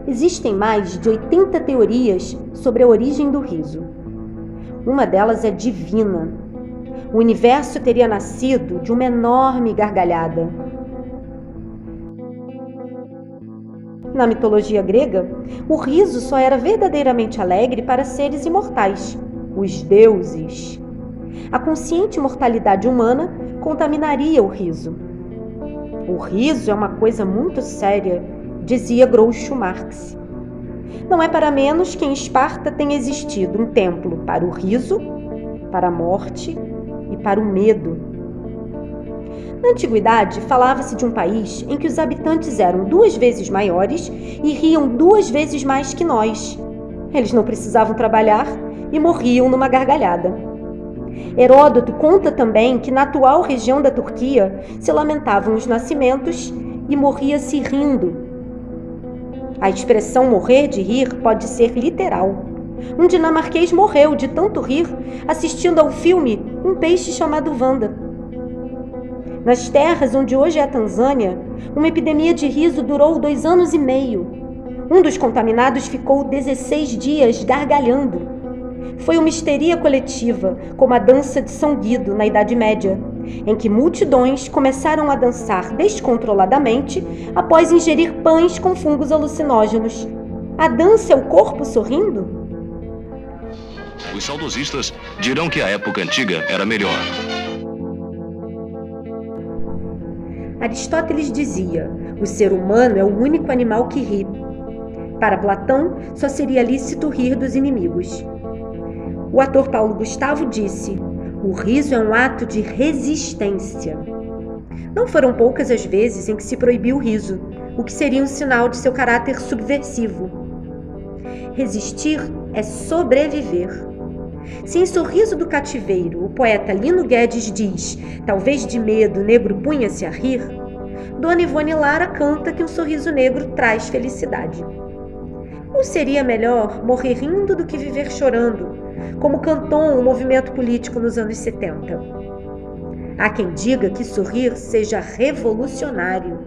Existem mais de 80 teorias sobre a origem do riso. Uma delas é divina. O universo teria nascido de uma enorme gargalhada. Na mitologia grega, o riso só era verdadeiramente alegre para seres imortais, os deuses. A consciente mortalidade humana contaminaria o riso. O riso é uma coisa muito séria, dizia Groucho Marx. Não é para menos que em Esparta tenha existido um templo para o riso, para a morte e para o medo. Na antiguidade, falava-se de um país em que os habitantes eram 2 vezes maiores e riam 2 vezes mais que nós. Eles não precisavam trabalhar e morriam numa gargalhada. Heródoto conta também que na atual região da Turquia se lamentavam os nascimentos e morria-se rindo. A expressão morrer de rir pode ser literal. Um dinamarquês morreu de tanto rir assistindo ao filme Um Peixe Chamado Wanda. Nas terras onde hoje é a Tanzânia, uma epidemia de riso durou 2 anos e meio. Um dos contaminados ficou 16 dias gargalhando. Foi uma histeria coletiva, como a dança de São Guido na Idade Média, em que multidões começaram a dançar descontroladamente após ingerir pães com fungos alucinógenos. A dança é o corpo sorrindo? Os saudosistas dirão que a época antiga era melhor. Aristóteles dizia: o ser humano é o único animal que ri. Para Platão, só seria lícito rir dos inimigos. O ator Paulo Gustavo disse: o riso é um ato de resistência. Não foram poucas as vezes em que se proibiu o riso, o que seria um sinal de seu caráter subversivo. Resistir é sobreviver. Se em Sorriso do Cativeiro o poeta Lino Guedes diz: talvez de medo o negro punha-se a rir, Dona Ivone Lara canta que um sorriso negro traz felicidade. Ou seria melhor morrer rindo do que viver chorando, como cantou um movimento político nos anos 70? Há quem diga que sorrir seja revolucionário.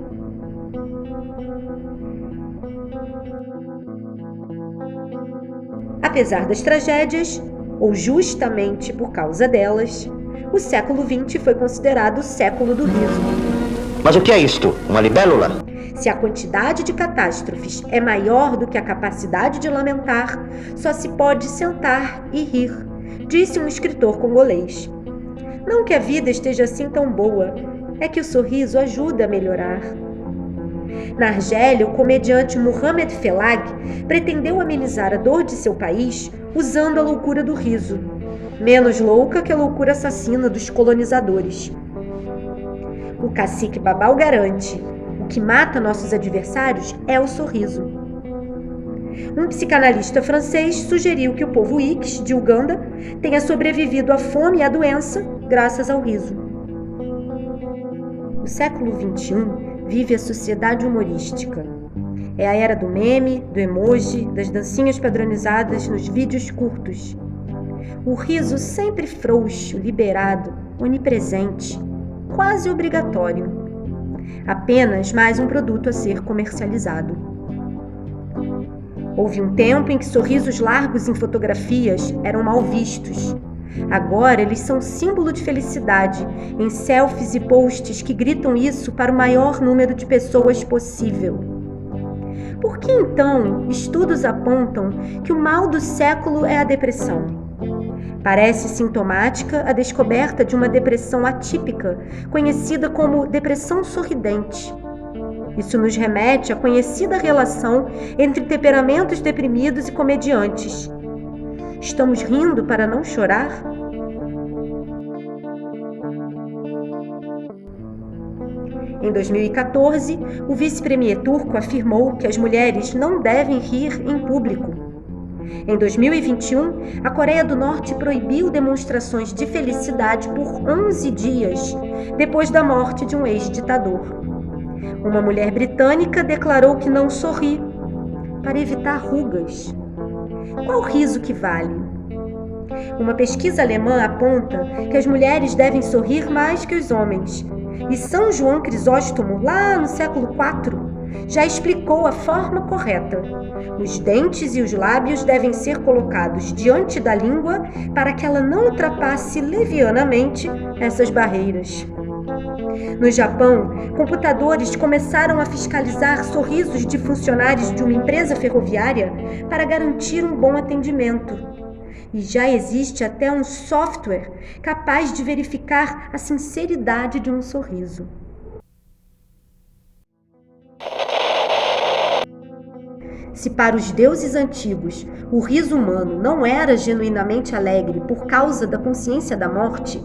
Apesar das tragédias, ou justamente por causa delas, o século XX foi considerado o século do riso. Mas o que é isto? Uma libélula? Se a quantidade de catástrofes é maior do que a capacidade de lamentar, só se pode sentar e rir, disse um escritor congolês. Não que a vida esteja assim tão boa, é que o sorriso ajuda a melhorar. Na Argélia, o comediante Mohamed Felag pretendeu amenizar a dor de seu país usando a loucura do riso, menos louca que a loucura assassina dos colonizadores. O cacique Babau garante: o que mata nossos adversários é o sorriso. Um psicanalista francês sugeriu que o povo Iks, de Uganda, tenha sobrevivido à fome e à doença graças ao riso. O século XXI vive a sociedade humorística. É a era do meme, do emoji, das dancinhas padronizadas nos vídeos curtos. O riso sempre frouxo, liberado, onipresente, quase obrigatório. Apenas mais um produto a ser comercializado. Houve um tempo em que sorrisos largos em fotografias eram mal vistos. Agora eles são símbolo de felicidade em selfies e posts que gritam isso para o maior número de pessoas possível. Por que então estudos apontam que o mal do século é a depressão? Parece sintomática a descoberta de uma depressão atípica, conhecida como depressão sorridente. Isso nos remete à conhecida relação entre temperamentos deprimidos e comediantes. Estamos rindo para não chorar? Em 2014, o vice-premier turco afirmou que as mulheres não devem rir em público. Em 2021, a Coreia do Norte proibiu demonstrações de felicidade por 11 dias, depois da morte de um ex-ditador. Uma mulher britânica declarou que não sorri para evitar rugas. Qual riso que vale? Uma pesquisa alemã aponta que as mulheres devem sorrir mais que os homens. E São João Crisóstomo, lá no século IV, já explicou a forma correta. Os dentes e os lábios devem ser colocados diante da língua para que ela não ultrapasse levianamente essas barreiras. No Japão, computadores começaram a fiscalizar sorrisos de funcionários de uma empresa ferroviária para garantir um bom atendimento. E já existe até um software capaz de verificar a sinceridade de um sorriso. Se para os deuses antigos o riso humano não era genuinamente alegre por causa da consciência da morte,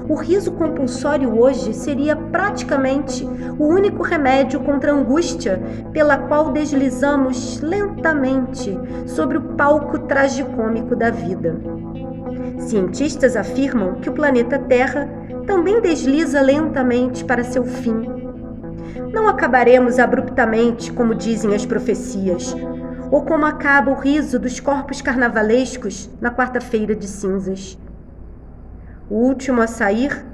o riso compulsório hoje seria praticamente o único remédio contra a angústia pela qual deslizamos lentamente sobre o palco tragicômico da vida. Cientistas afirmam que o planeta Terra também desliza lentamente para seu fim. Não acabaremos abruptamente, como dizem as profecias, ou como acaba o riso dos corpos carnavalescos na quarta-feira de cinzas. O último a sair,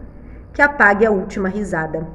que apague a última risada.